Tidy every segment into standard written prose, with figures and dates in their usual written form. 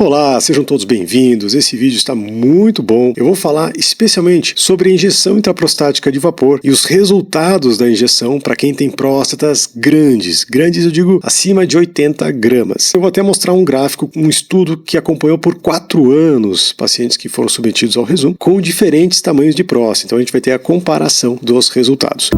Olá, sejam todos bem-vindos. Esse vídeo está muito bom. Eu vou falar especialmente sobre a injeção intraprostática de vapor e os resultados da injeção para quem tem próstatas grandes. Grandes, eu digo, acima de 80 gramas. Eu vou até mostrar um gráfico, um estudo que acompanhou por 4 anos pacientes que foram submetidos ao Rezum com diferentes tamanhos de próstata. Então a gente vai ter a comparação dos resultados.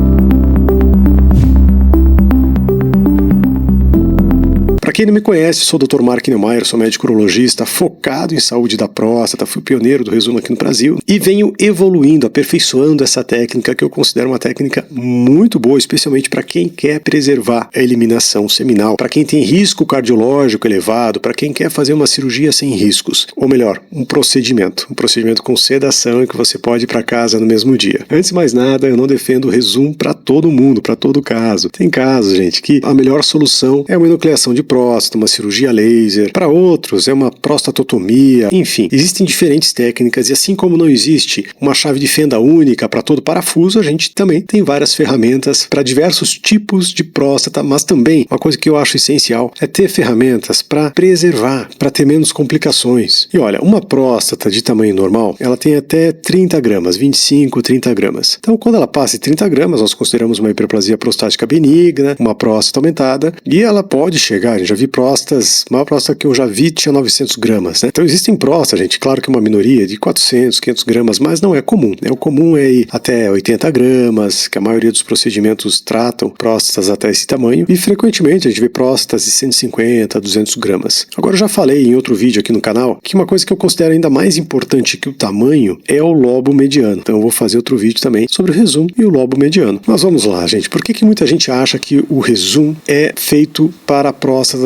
Para quem não me conhece, sou o Dr. Mark Neumayer, sou médico urologista focado em saúde da próstata, fui pioneiro do Rezum aqui no Brasil e venho evoluindo, aperfeiçoando essa técnica que eu considero uma técnica muito boa, especialmente para quem quer preservar a eliminação seminal, para quem tem risco cardiológico elevado, para quem quer fazer uma cirurgia sem riscos, ou melhor, um procedimento com sedação e que você pode ir para casa no mesmo dia. Antes de mais nada, eu não defendo o Rezum para todo mundo, para todo caso. Tem casos, gente, que a melhor solução é uma enucleação de próstata, uma cirurgia laser, para outros é uma prostatotomia, enfim, existem diferentes técnicas e assim como não existe uma chave de fenda única para todo parafuso, a gente também tem várias ferramentas para diversos tipos de próstata, mas também uma coisa que eu acho essencial é ter ferramentas para preservar, para ter menos complicações. E olha, uma próstata de tamanho normal, ela tem até 30 gramas, 25, 30 gramas. Então, quando ela passa de 30 gramas, nós consideramos uma hiperplasia prostática benigna, uma próstata aumentada, e ela pode chegar, já vi próstatas, a maior próstata que eu já vi tinha 900 gramas, né? Então existem próstatas, gente, claro que uma minoria de 400, 500 gramas, mas não é comum, né? O comum é ir até 80 gramas, que a maioria dos procedimentos tratam próstatas até esse tamanho, e frequentemente a gente vê próstatas de 150, 200 gramas. Agora eu já falei em outro vídeo aqui no canal que uma coisa que eu considero ainda mais importante que o tamanho é o lobo mediano. Então eu vou fazer outro vídeo também sobre o Rezum e o lobo mediano. Mas vamos lá, gente, por que muita gente acha que o Rezum é feito para próstatas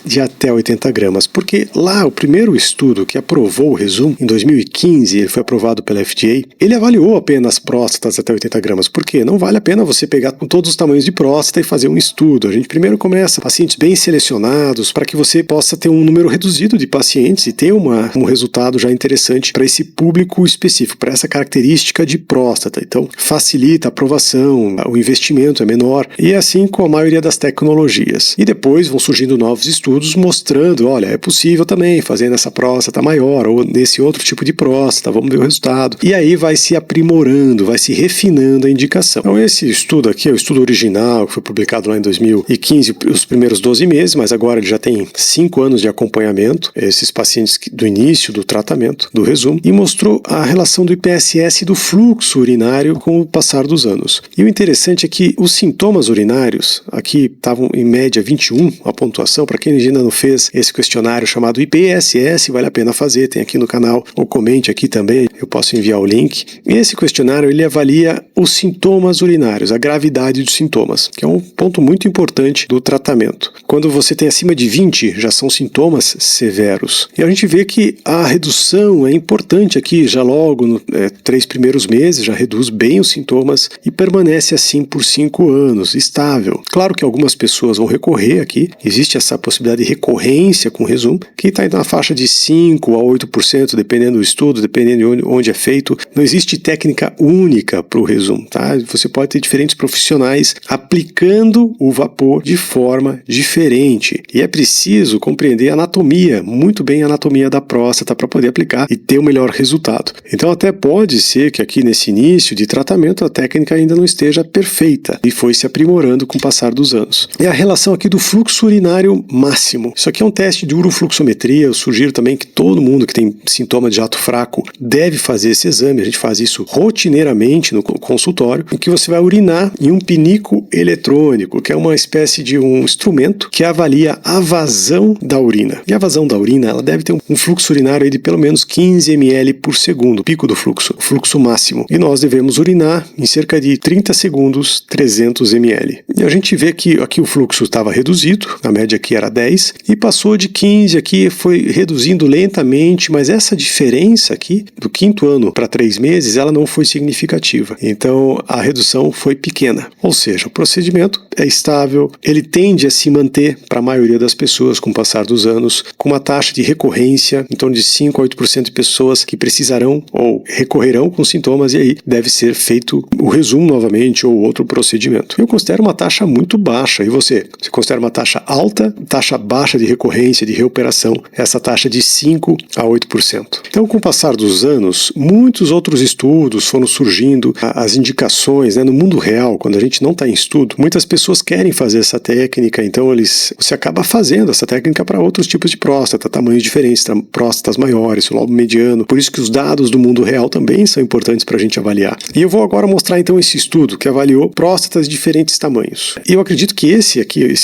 de até 80 gramas? Porque lá o primeiro estudo que aprovou o Rezum, em 2015, ele foi aprovado pela FDA, ele avaliou apenas próstatas até 80 gramas. Por quê? Não vale a pena você pegar com todos os tamanhos de próstata e fazer um estudo. A gente primeiro começa pacientes bem selecionados para que você possa ter um número reduzido de pacientes e ter um resultado já interessante para esse público específico, para essa característica de próstata. Então facilita a aprovação, o investimento é menor e é assim com a maioria das tecnologias. E depois vão surgindo novos estudos mostrando, olha, é possível também fazer nessa próstata maior ou nesse outro tipo de próstata, vamos ver o resultado. E aí vai se aprimorando, vai se refinando a indicação. Então esse estudo aqui é o estudo original, que foi publicado lá em 2015, os primeiros 12 meses, mas agora ele já tem 5 anos de acompanhamento, esses pacientes do início do tratamento, do Rezum, e mostrou a relação do IPSS e do fluxo urinário com o passar dos anos. E o interessante é que os sintomas urinários, aqui estavam em média 21, a pontuação, para quem ainda não fez esse questionário chamado IPSS, vale a pena fazer, tem aqui no canal, ou comente aqui também, eu posso enviar o link. E esse questionário, ele avalia os sintomas urinários, a gravidade dos sintomas, que é um ponto muito importante do tratamento. Quando você tem acima de 20, já são sintomas severos. E a gente vê que a redução é importante aqui, já logo nos 3 primeiros meses, já reduz bem os sintomas e permanece assim por 5 anos, estável. Claro que algumas pessoas vão recorrer aqui, existe essa possibilidade de recorrência com o Rezum, que está na faixa de 5 a 8%, dependendo do estudo, dependendo de onde é feito. Não existe técnica única para o Rezum, tá? Você pode ter diferentes profissionais aplicando o vapor de forma diferente. E é preciso compreender a anatomia, muito bem a anatomia da próstata para poder aplicar e ter o melhor resultado. Então até pode ser que aqui nesse início de tratamento a técnica ainda não esteja perfeita e foi se aprimorando com o passar dos anos. E a relação aqui do fluxo urinário máximo. Isso aqui é um teste de urofluxometria. Eu sugiro também que todo mundo que tem sintoma de jato fraco deve fazer esse exame. A gente faz isso rotineiramente no consultório, em que você vai urinar em um pinico eletrônico, que é uma espécie de um instrumento que avalia a vazão da urina. E a vazão da urina, ela deve ter um fluxo urinário aí de pelo menos 15 ml por segundo, pico do fluxo, o fluxo máximo. E nós devemos urinar em cerca de 30 segundos, 300 ml. E a gente vê que aqui o fluxo estava reduzido, a média aqui era 10, e passou de 15 aqui, foi reduzindo lentamente, mas essa diferença aqui, do 5º ano para 3 meses, ela não foi significativa. Então, a redução foi pequena. Ou seja, o procedimento é estável, ele tende a se manter para a maioria das pessoas com o passar dos anos, com uma taxa de recorrência em torno de 5 a 8% de pessoas que precisarão ou recorrerão com sintomas, e aí deve ser feito o Rezum novamente ou outro procedimento. Eu considero uma taxa muito baixa. E você? Você considera uma taxa alta próstata, taxa baixa de recorrência, de reoperação, essa taxa de 5 a 8%. Então, com o passar dos anos, muitos outros estudos foram surgindo, as indicações, né, no mundo real, quando a gente não está em estudo, muitas pessoas querem fazer essa técnica, então você acaba fazendo essa técnica para outros tipos de próstata, tamanhos diferentes, próstatas maiores, lobo mediano, por isso que os dados do mundo real também são importantes para a gente avaliar. E eu vou agora mostrar então esse estudo que avaliou próstatas de diferentes tamanhos. E eu acredito que esse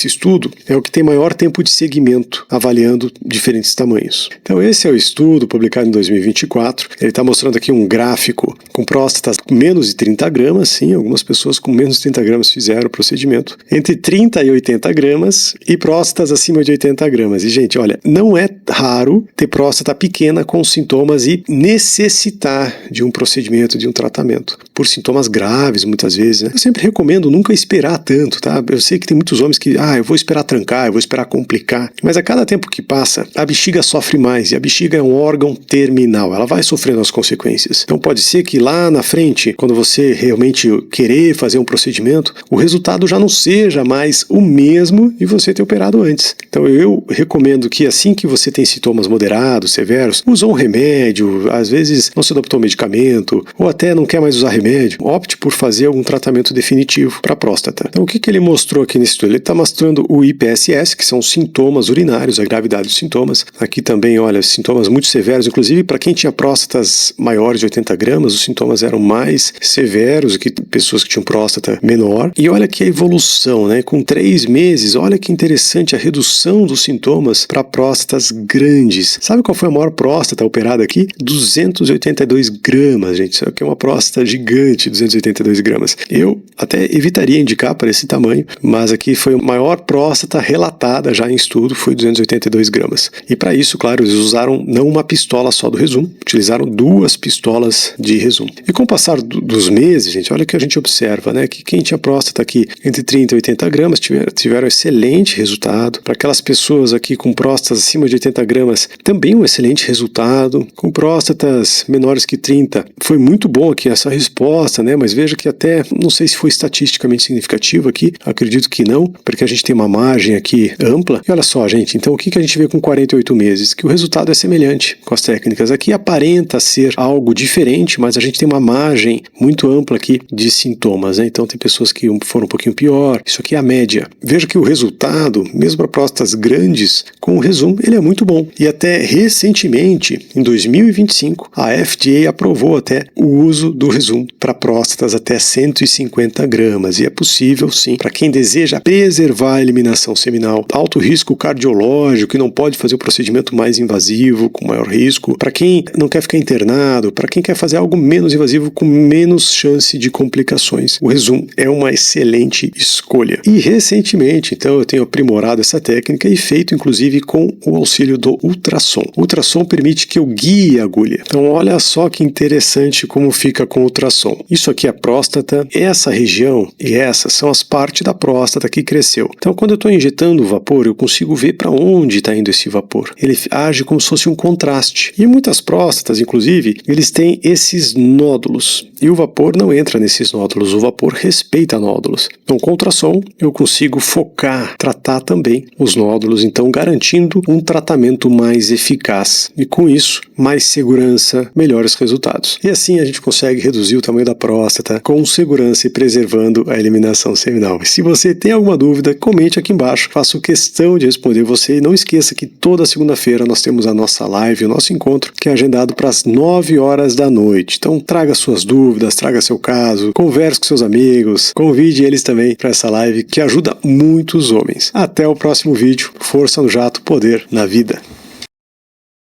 estudo é o que tem maior tempo de segmento, avaliando diferentes tamanhos. Então esse é o estudo publicado em 2024, ele está mostrando aqui um gráfico com próstatas com menos de 30 gramas, sim, algumas pessoas com menos de 30 gramas fizeram o procedimento, entre 30 e 80 gramas e próstatas acima de 80 gramas. E gente, olha, não é raro ter próstata pequena com sintomas e necessitar de um procedimento, de um tratamento, por sintomas graves muitas vezes, né? Eu sempre recomendo nunca esperar tanto, tá? Eu sei que tem muitos homens que, eu vou esperar trancar, eu vou esperar complicar, mas a cada tempo que passa, a bexiga sofre mais, e a bexiga é um órgão terminal, ela vai sofrendo as consequências. Então pode ser que lá na frente, quando você realmente querer fazer um procedimento, o resultado já não seja mais o mesmo de você ter operado antes. Então eu recomendo que assim que você tem sintomas moderados, severos, usa um remédio, às vezes não se adaptou ao medicamento, ou até não quer mais usar remédio, opte por fazer algum tratamento definitivo para a próstata. Então o que ele mostrou aqui nesse estudo? Ele está mostrando o IPSS, que são sintomas urinários, a gravidade dos sintomas. Aqui também, olha, sintomas muito severos, inclusive para quem tinha próstatas maiores de 80 gramas, os sintomas eram mais severos do que pessoas que tinham próstata menor. E olha que a evolução, né? Com 3 meses, olha que interessante a redução dos sintomas para próstatas grandes. Sabe qual foi a maior próstata operada aqui? 282 gramas, gente. Isso aqui é uma próstata gigante, 282 gramas. Eu até evitaria indicar para esse tamanho, mas aqui foi a maior próstata relatada já em estudo, foi 282 gramas. E para isso, claro, eles usaram não uma pistola só do Rezum, utilizaram 2 pistolas de Rezum. E com o passar dos meses, gente, olha o que a gente observa, né? Que quem tinha próstata aqui entre 30 e 80 gramas tiveram excelente resultado. Para aquelas pessoas aqui com próstatas acima de 80 gramas, também um excelente resultado. Com próstatas menores que 30, foi muito bom aqui essa resposta, né? Mas veja que até, não sei se foi estatisticamente significativo aqui, acredito que não, porque a gente tem uma margem aqui ampla. E olha só, gente, então o que a gente vê com 48 meses? Que o resultado é semelhante com as técnicas. Aqui aparenta ser algo diferente, mas a gente tem uma margem muito ampla aqui de sintomas, né? Então tem pessoas que foram um pouquinho pior. Isso aqui é a média. Veja que o resultado, mesmo para próstatas grandes, com o Rezum, ele é muito bom. E até recentemente, em 2025, a FDA aprovou até o uso do Rezum para próstatas até 150 gramas. E é possível, sim, para quem deseja preservar a eliminação seminal, alto risco cardiológico, e não pode fazer o procedimento mais invasivo, com maior risco, para quem não quer ficar internado, para quem quer fazer algo menos invasivo, com menos chance de complicações. O Rezum é uma excelente escolha. E recentemente, então, eu tenho aprimorado essa técnica e feito, inclusive, com o auxílio do ultrassom. O ultrassom permite que eu guie a agulha. Então, olha só que interessante como fica com o ultrassom. Isso aqui é a próstata, essa região e essas são as partes da próstata que cresceu. Então, quando eu estou injetando o vapor, eu consigo ver para onde está indo esse vapor. Ele age como se fosse um contraste. E muitas próstatas, inclusive, eles têm esses nódulos. E o vapor não entra nesses nódulos, o vapor respeita nódulos. Então, com o ultrassom, eu consigo focar, tratar também os nódulos, então garantindo um tratamento mais eficaz. E com isso, mais segurança, melhores resultados. E assim a gente consegue reduzir o tamanho da próstata com segurança e preservando a eliminação seminal. E se você tem alguma dúvida, comente aqui embaixo. Faço questão de responder você. E não esqueça que toda segunda-feira nós temos a nossa live, o nosso encontro, que é agendado para as 9 horas da noite. Então traga suas dúvidas, traga seu caso, converse com seus amigos, convide eles também para essa live que ajuda muitos homens. Até o próximo vídeo. Força no jato, poder na vida.